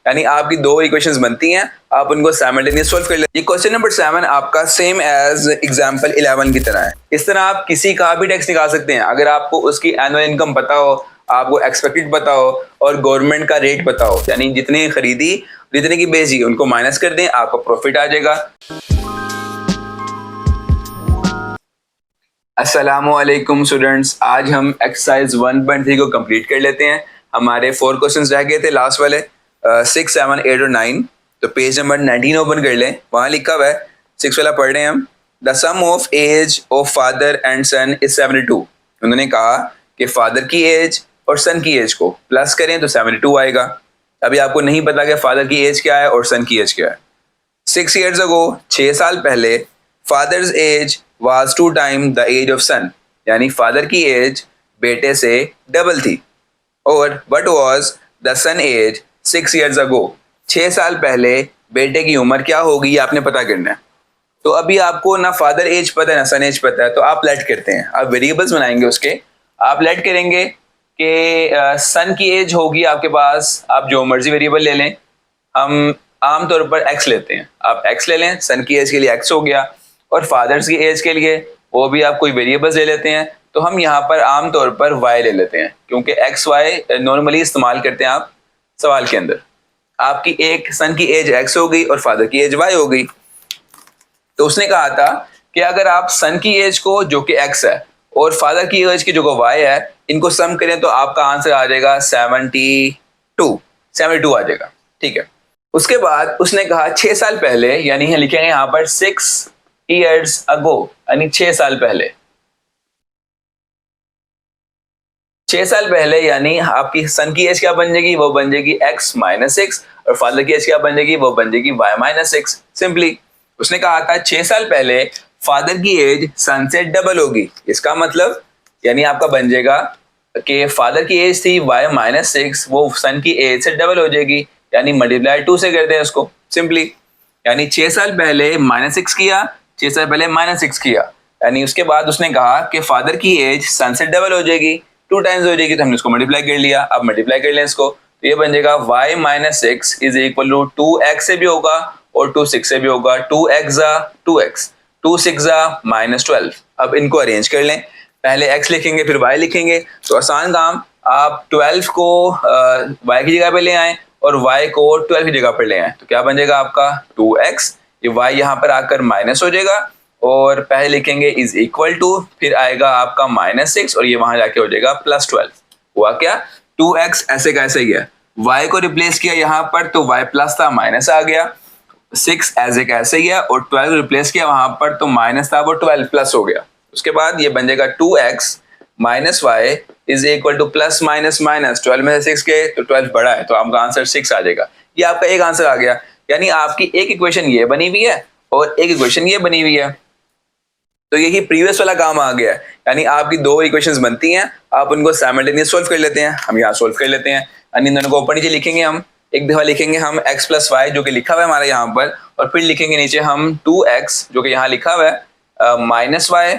यानी आपकी दो इक्वेशंस बनती हैं, आप उनको साइमल्टेनियस सॉल्व कर लेते हैं। क्वेश्चन नंबर 7 आपका सेम एज एग्जांपल 11 की तरह है। इस तरह आप किसी का भी टैक्स निकाल सकते हैं अगर आपको उसकी एनुअल इनकम पता हो, आपको एक्सपेक्टेड पता हो और गवर्नमेंट का रेट पता हो, यानी जितनी खरीदी जितने की बेची उनको माइनस कर दें, आपका प्रॉफिट आ जाएगा। अस्सलामुअलैकुम स्टूडेंट्स, आज हम एक्सरसाइज 1.3 को कंप्लीट कर लेते हैं। हमारे 4 क्वेश्चंस रह गए थे लास्ट वाले 6, 7, 8 और 9। तो पेज नंबर 19 ओपन कर लें, वहाँ लिखा हुआ है 6 वाला पढ़ रहे हैं हम। The sum of age of father and son is 72। उन्होंने कहा कि फादर की एज और सन की एज को प्लस करें तो 72 आएगा। अभी आपको नहीं पता कि फादर की एज क्या है और सन की एज क्या है। 6 years ago, 6 साल पहले, father's age was 2 times the age of son, यानी फादर की एज बेटे से डबल थी। और what was the son age 6 years ago, 6 साल पहले बेटे की उम्र क्या होगी ये आपने पता करना है। तो अभी आपको ना फादर एज पता है ना सन एज पता है, तो आप लेट करते हैं, आप वेरिएबल्स बनाएंगे उसके। आप लेट करेंगे कि सन की एज होगी आपके पास, आप जो मर्जी वेरिएबल ले लें। हम आमतौर पर x लेते हैं, आप x ले लें, सन की एज के लिए x हो गया, और फादर्स की एज के लिए वो भी आप कोई वेरिएबल्स ले लेते हैं। तो हम यहाँ पर आमतौर पर y ले लेते हैं, क्योंकि x y नॉर्मली इस्तेमाल करते हैं आप सवाल के अंदर। आपकी एक सन की एज x हो गई और फादर की एज y हो गई। तो उसने कहा था कि अगर आप सन की एज को जो कि x है और फादर की एज की जो कि y है, इनको सम करें तो आपका आंसर आ जाएगा 72 आ जाएगा। ठीक है, उसके बाद उसने कहा 6 साल पहले, यानी लिखेंगे यहाँ पर 6 years ago, यानी 6 साल पहले। 6 साल पहले यानी आपकी सन की एज क्या बन जाएगी, वो बन जाएगी x - 6, और फादर की एज क्या बन जाएगी, वो बन जाएगी y - 6। सिंपली उसने कहा था 6 साल पहले फादर की एज सन से डबल होगी। इसका मतलब यानी आपका बन जाएगा कि फादर की एज थी y - 6, वो सन की एज से डबल हो जाएगी, यानी मल्टीप्लाई 2 से करते हैं उसको। सिंपली यानी 6 साल पहले -6 किया, 6 साल पहले -6 किया, यानी उसके बाद उसने कहा कि फादर की एज सन से डबल हो जाएगी, 2 times हो जाएगी, तो हमने उसको मल्टीप्लाई कर लिया। अब मल्टीप्लाई कर लें इसको, तो ये बन जाएगा y - 6 is equal to 2x से भी होगा और 2 6 से भी होगा, 2x 2x, 2 6 -12। अब इनको अरेंज कर लें, पहले x लिखेंगे फिर y लिखेंगे, तो आसान काम, आप 12 को y की जगह पे ले आए और y को 12 की जगह पर ले आए, तो क्या बन जाएगा आपका 2x, ये y यहाँ पर आकर माइनस हो जाएगा, और पहले लिखेंगे इज इक्वल टू, फिर आएगा आपका -6 और ये वहां जाके हो जाएगा +12। हुआ क्या, 2x ऐसे कैसे गया, y को रिप्लेस किया यहाँ पर तो y प्लस था माइनस आ गया, 6 ऐसे कैसे गया और 12 रिप्लेस किया वहां पर तो माइनस था, वो 12 प्लस हो गया। उसके बाद ये बन जाएगा 2x - y is equal two plus minus minus, 12 में से 6 गए तो 12 बड़ा है, तो आपका आंसर 6 आ जाएगा। ये आपका एक आंसर आ गया, यानी आपकी एक इक्वेशन ये बनी हुई है और एक इक्वेशन ये बनी हुई है। तो यही प्रीवियस वाला काम आ गया, यानी आपकी दो इक्वेशंस बनती हैं, आप उनको साइमल्टेनियस सॉल्व कर लेते हैं। हम यहाँ सॉल्व कर लेते हैं, यानी इन दोनों को ऊपर नीचे लिखेंगे। हम एक दफा लिखेंगे हम x + y जो कि लिखा हुआ है हमारे यहाँ पर, और फिर लिखेंगे नीचे हम 2x जो कि यहाँ लिखा हुआ है -y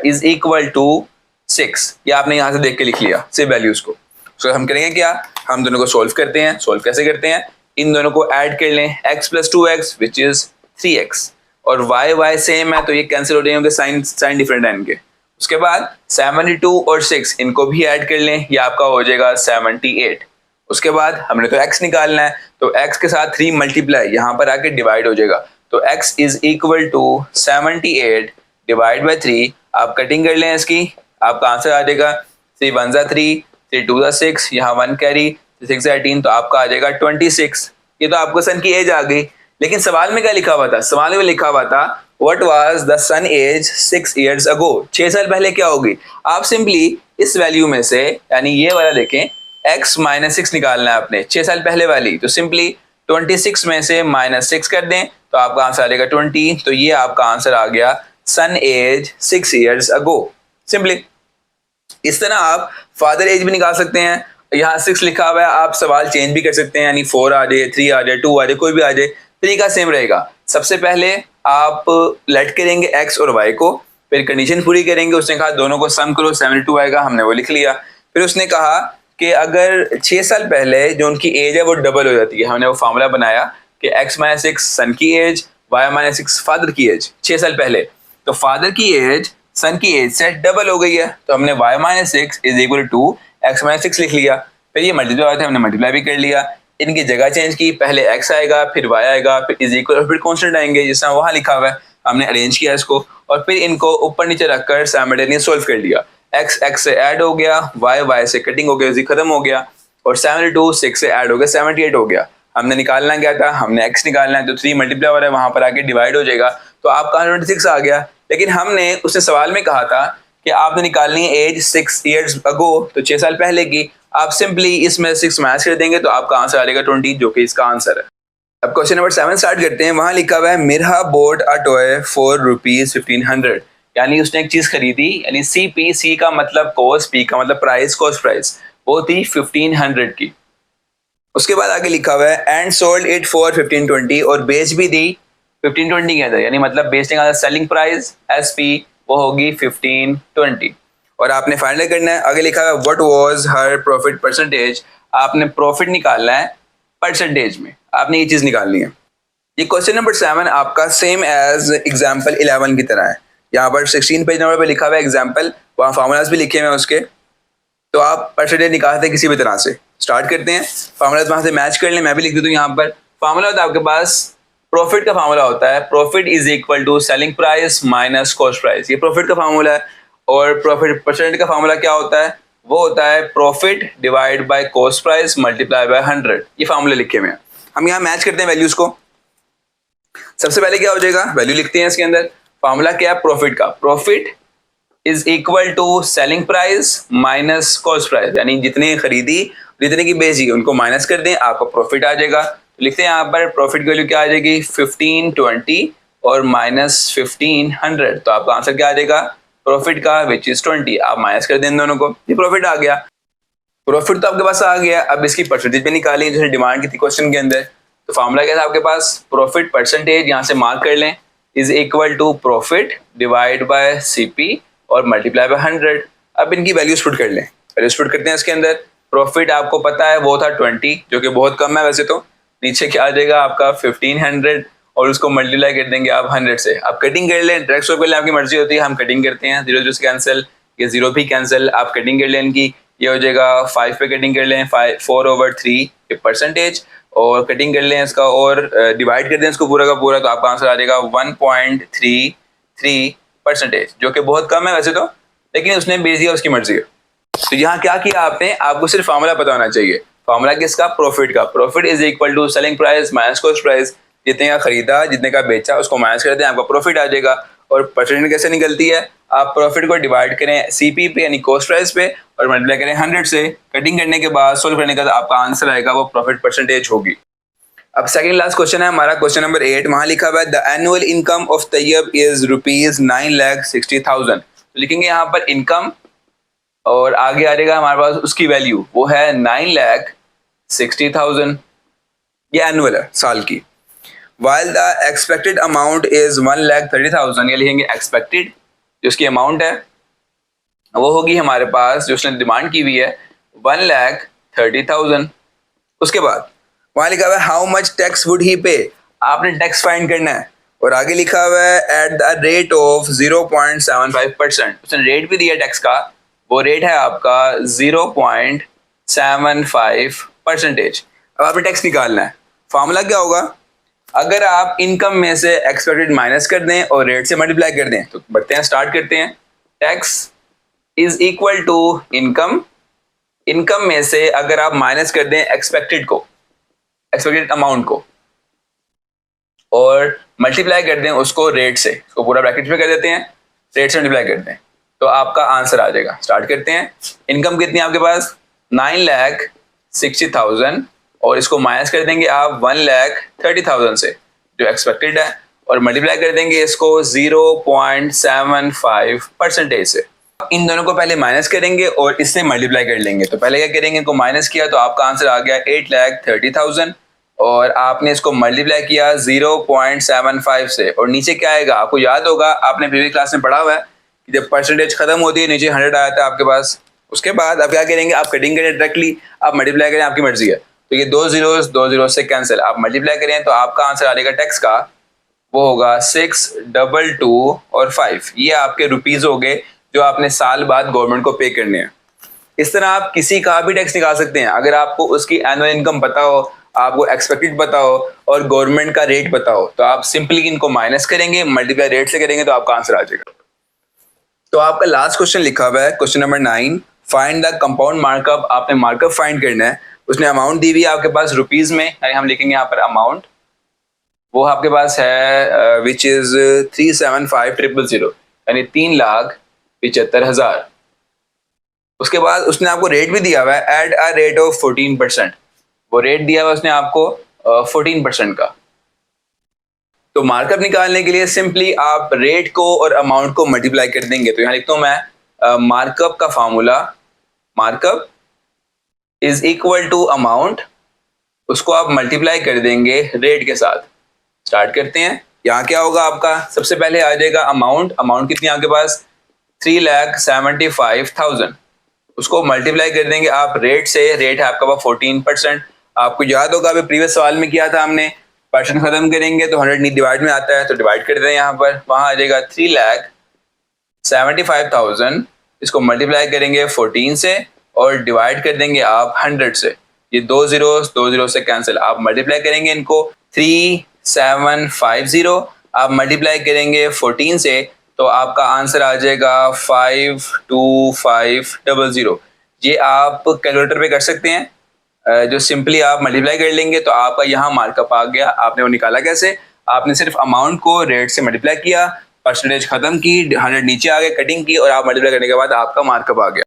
इज इक्वल टू 6। ये आपने यहाँ से देख के लिख लिया सिर्फ वैल्यूज को। तो हम करेंगे क्या, हम दोनों को सॉल्व करते हैं। सॉल्व कैसे करते हैं, इन दोनों को ऐड कर लें, x + 2x which is 3x, और y सेम है तो ये कैंसिल हो जाएंगे, साइन डिफरेंट है इनके। उसके बाद 72 और 6 इनको भी ऐड कर लें, ये आपका हो जाएगा 78। उसके बाद हमने तो x निकालना है, तो x के साथ 3 मल्टीप्लाई यहाँ पर आके डिवाइड हो जाएगा, तो x is equal to 78 divide by 3। आप कटिंग कर लें इसकी, आपका आंसर आ जाएगा 3 1 3, 3 2 6, यहाँ 1 कैरी, 6 18, तो आपका आ जाएगा 26। ये तो आपको सन की एज आ गई, लेकिन सवाल में क्या लिखा हुआ था, सवाल में लिखा हुआ था what was the son age 6 years ago, 6 साल पहले क्या होगी। आप सिंपली इस वैल्यू में से, यानी ये वाला देखें, x - 6 निकालना है आपने 6 साल पहले वाली, तो सिंपली 26 में से -6 कर दें तो आपका आंसर आ जाएगा 20। तो ये आपका आंसर आ गया सन एज 6 years ago। सिंपली इस तरह आप फादर एज भी निकाल सकते हैं। यहाँ 6 लिखा हुआ है, आप सवाल चेंज भी कर सकते हैं, यानी 4 आ जाए, 3 आ जाए, 2 आ जाए, कोई भी आ जाए, तरीका सेम रहेगा। सबसे पहले आप लेट करेंगे x और y को, फिर कंडीशन पूरी करेंगे। उसने कहा दोनों को सम करो 72 आएगा, हमने वो लिख लिया। फिर उसने कहा कि अगर 6 साल पहले जो उनकी एज है वो डबल हो जाती है, हमने वो फार्मूला बनाया कि x माइनस सिक्स सन की age, y minus six father की एज 6 साल पहले, तो फादर की एज सन की एज से डबल हो गई है, तो हमने y minus six is equal to x minus six लिख लिया। फिर ये मल्टीप्लाई आया था, हमने मल्टीप्लाई भी कर लिया, इनकी जगह चेंज की, पहले x आएगा फिर y आएगा फिर इज इक्वल फिर कॉन्स्टेंट आएंगे जिस तरह वहाँ लिखा हुआ है, हमने अरेंज किया इसको और फिर इनको ऊपर नीचे रखकर साइमल्टेनियस सोल्व कर लिया। x x से ऐड हो गया, y y से कटिंग हो गया, इजी खत्म हो गया, और 72 6 से ऐड हो गया 78 हो गया। हमने निकालना क्या था, हमने x निकालना है, तो 3 मल्टीप्लाई हो रहा है वहां पर आके डिवाइड हो जाएगा, तो आपका 126 आ गया। लेकिन हमने उसने सवाल में कहा था कि आपने निकालनी है एज 6 ईयर्स अगो, तो 6 साल पहले की, आप सिंपली इसमें 6 माइनस कर देंगे तो आपका आंसर आ जाएगा 20, जो कि इसका आंसर है। अब क्वेश्चन नंबर 7 स्टार्ट करते हैं। वहां लिखा हुआ है Mirha board a toy for ₹1500, यानी उसने एक चीज खरीदी, यानी सी का मतलब कॉस्ट, पी का मतलब प्राइस, कॉस्ट प्राइस वो थी 1500 की। उसके बाद आगे लिखा हुआ है एंड सोल्ड इट फॉर 1520, और बेच भी दी 1520 के अंदर, यानी मतलब बेचने का सेलिंग प्राइस एस पी वो होगी 1520, और आपने फाइनल करना है। आगे लिखा है what was her profit percentage, आपने प्रॉफिट निकालना है परसेंटेज में, आपने ये चीज निकालनी है। ये क्वेश्चन नंबर 7 आपका सेम एज एग्जाम्पल 11 की तरह है। यहाँ पर 16 पेज नंबर पे लिखा हुआ है एग्जाम्पल, वहाँ फार्मूलाज भी लिखे हुए हैं उसके, तो आप परसेंटेज निकालते हैं किसी भी तरह से। स्टार्ट करते हैं, फार्मूलाज वहाँ से मैच कर लें, मैं भी लिख देता हूँ यहाँ पर। फार्मूला होता है आपके पास, प्रॉफिट का फार्मूला होता है profit is equal to selling price minus cost price, ये प्रॉफिट का फार्मूला है। और प्रॉफिट परसेंटेज का फार्मूला क्या होता है, वो होता है profit divide by cost price multiply by 100, ये फार्मूले लिखे हुए हैं। हम यहाँ मैच करते हैं वैल्यूज को। सबसे पहले क्या हो जाएगा, वैल्यू लिखते हैं इसके अंदर। फार्मूला क्या है प्रॉफिट का, profit is equal to selling price minus cost price, यानी जितने खरीदी जितने की बेची उनको माइनस कर दें, आपको प्रॉफिट आ जाएगा। तो लिखते हैं यहाँ पर प्रॉफिट की वैल्यू क्या आ जाएगी 1520 और माइनस 1500, तो आपका आंसर क्या आ जाएगा प्रॉफिट का विच इज 20, आप माइनस कर दें दोनों को, ये प्रॉफिट आ गया। प्रॉफिट तो आपके पास आ गया, अब इसकी परसेंटेज पे निकालें जैसे डिमांड की थी क्वेश्चन के अंदर। तो फार्मूला क्या था आपके पास, प्रॉफिट परसेंटेज यहाँ से मार्क कर लें is equal to profit divide by CP और मल्टीप्लाई बाय 100। अब इनकी वैल्यूज पुट कर लें, वैल्यूज पुट करते हैं इसके अंदर। प्रॉफिट आपको पता है वो था 20, जो कि बहुत कम है वैसे तो। नीचे क्या आ जाएगा आपका 1500 और उसको मल्टीप्लाई कर देंगे आप 100 से। आप कटिंग कर लें, डायरेक्ट कर लें, आपकी मर्जी होती है, हम कटिंग करते हैं, 0 से कैंसिल, ये 0 भी कैंसिल, आप कटिंग कर लें इनकी, ये हो जाएगा 5 पे कटिंग कर लें 4/3 परसेंटेज, और कटिंग कर लें इसका और डिवाइड कर दें इसको पूरा का पूरा, तो आपका आंसर आ जाएगा 1.33%, जो कि बहुत कम है वैसे तो, लेकिन उसने बेच दिया, उसकी मर्जी है। तो यहाँ क्या किया आपने, आपको सिर्फ फार्मूला पता होना चाहिए। फार्मूला किसका, प्रॉफिट का, profit is equal to selling price minus cost price, जितने का खरीदा जितने का बेचा उसको माइनस कर दें, आपका प्रॉफिट आ जाएगा। और परसेंटेज कैसे निकलती है, आप प्रॉफिट को डिवाइड करें सीपी पे यानी कॉस्ट प्राइस पे और मल्टीप्लाई करें 100 से, कटिंग करने के बाद सोल्व करने का आपका आंसर आएगा वो प्रॉफिट परसेंटेज होगी। अब सेकंड लास्ट क्वेश्चन है हमारा, क्वेश्चन नंबर 8। वहां लिखा हुआ है the annual income of Tayyab is ₹9,60,000। तो लिखेंगे यहाँ पर इनकम और आगे आ जाएगा हमारे पास उसकी वैल्यू, वो है 9,60,000, ये एनुअल है साल की। While the expected amount is 1,30,000, ये लिखेंगे एक्सपेक्टेड जो उसकी अमाउंट है वो होगी हमारे पास, जो उसने डिमांड की हुई है 1,30,000। उसके बाद वहां लिखा हुआ है how much tax would he पे, आपने टैक्स फाइंड करना है, और आगे लिखा हुआ है एट द रेट ऑफ 0.75%, उसने रेट भी दिया टैक्स का, वो रेट है आपका 0.75%। अब आपने टैक्स निकालना है। फॉर्मूला क्या होगा, अगर आप इनकम में से एक्सपेक्टेड माइनस कर दें और रेट से मल्टीप्लाई कर दें, तो बढ़ते हैं, स्टार्ट करते हैं। Tax is equal to income, income में से अगर आप माइनस कर दें एक्सपेक्टेड को, एक्सपेक्टेड अमाउंट को, और मल्टीप्लाई कर दें उसको रेट से, उसको पूरा ब्रैकेट में कर देते हैं, रेट से मल्टीप्लाई कर दें, तो आपका आंसर आ जाएगा। स्टार्ट करते हैं। इनकम कितनी है आपके पास 9,60,000 और इसको माइनस कर देंगे आप 1,30,000 से जो एक्सपेक्टेड है, और मल्टीप्लाई कर देंगे इसको 0.75% से। इन दोनों को पहले माइनस करेंगे और इससे मल्टीप्लाई कर लेंगे। तो पहले क्या करेंगे, इनको माइनस किया तो आपका आंसर आ गया 8,30,000 और आपने इसको मल्टीप्लाई किया 0.75 से, और नीचे क्या आएगा आपको याद होगा, आपने प्रीवियस क्लास में पढ़ा हुआ है कि जब परसेंटेज खत्म होती है नीचे 100 आया था आपके पास, उसके बाद आप क्या करेंगे, आप कटिंग करें डायरेक्टली, आप मल्टीप्लाई करें, आपकी मर्जी है। तो ये दो जीरो से कैंसिल, आप मल्टीप्लाई करें तो आपका आंसर आ जाएगा टैक्स का, वो होगा 622 और 5। ये आपके रुपीज हो गए जो आपने साल बाद गवर्नमेंट को पे करने हैं। इस तरह आप किसी का भी टैक्स निकाल सकते हैं। अगर आपको उसकी एनुअल इनकम पता हो, आपको एक्सपेक्टेड पता हो और गवर्नमेंट का रेट पता हो, तो आप सिंपली इनको माइनस करेंगे, मल्टीप्लाई रेट से करेंगे तो आपका आंसर आ जाएगा। तो आपका लास्ट क्वेश्चन लिखा हुआ है, question number 9, find the compound markup. आपने मार्कअप फाइंड करना है। उसने अमाउंट दी हुई है आपके पास रुपीज में, यानी हम लिखेंगे यहाँ पर अमाउंट, वो आपके पास है विच इज 375,000, यानी 3,75,000। उसके बाद उसने आपको रेट भी दिया हुआ है, एट अ रेट ऑफ 14%। वो रेट दिया हुआ है उसने आपको 14% का। तो मार्कअप निकालने के लिए सिंपली आप रेट को और अमाउंट को मल्टीप्लाई कर देंगे। तो यहाँ लिखता हूं मैं मार्कअप का फार्मूला, markup is equal to amount, उसको आप मल्टीप्लाई कर देंगे रेट के साथ। स्टार्ट करते हैं। यहाँ क्या होगा आपका, सबसे पहले आ जाएगा अमाउंट। अमाउंट कितनी आपके पास, 3,75,000। उसको मल्टीप्लाई कर देंगे आप रेट से। रेट है आपका पास 14%। आपको याद होगा अभी प्रीवियस सवाल में किया था हमने, पर्सन खत्म करेंगे तो 100 डिवाइड में आता है, तो डिवाइड कर दें यहाँ पर, वहां आ जाएगा 3,75,000। इसको मल्टीप्लाई करेंगे 14 से और डिवाइड कर देंगे आप 100 से। ये दो जीरो से कैंसिल, आप मल्टीप्लाई करेंगे इनको 3,750, आप मल्टीप्लाई करेंगे 14 से तो आपका आंसर आ जाएगा 52500। ये आप कैलकुलेटर पे कर सकते हैं, जो सिंपली आप मल्टीप्लाई कर लेंगे तो आपका यहाँ मार्कअप आ गया। आपने वो निकाला कैसे, आपने सिर्फ अमाउंट को रेट से मल्टीप्लाई किया, परसेंटेज खत्म की, 100 नीचे आ गए, कटिंग की और आप मल्टीप्लाई करने के बाद आपका मार्कअप आ गया।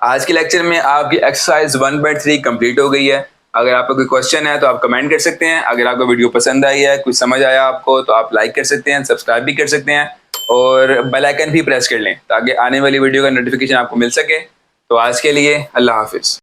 आज के लेक्चर में आपकी एक्सरसाइज 1.3 कंप्लीट हो गई है। अगर आपका कोई क्वेश्चन है तो आप कमेंट कर सकते हैं। अगर आपको वीडियो पसंद आई है, कुछ समझ आया आपको, तो आप लाइक कर सकते हैं, सब्सक्राइब भी कर सकते हैं और बेल आइकन भी प्रेस कर लें ताकि आने वाली वीडियो का नोटिफिकेशन आपको मिल सके। तो आज के लिए अल्लाह हाफिज।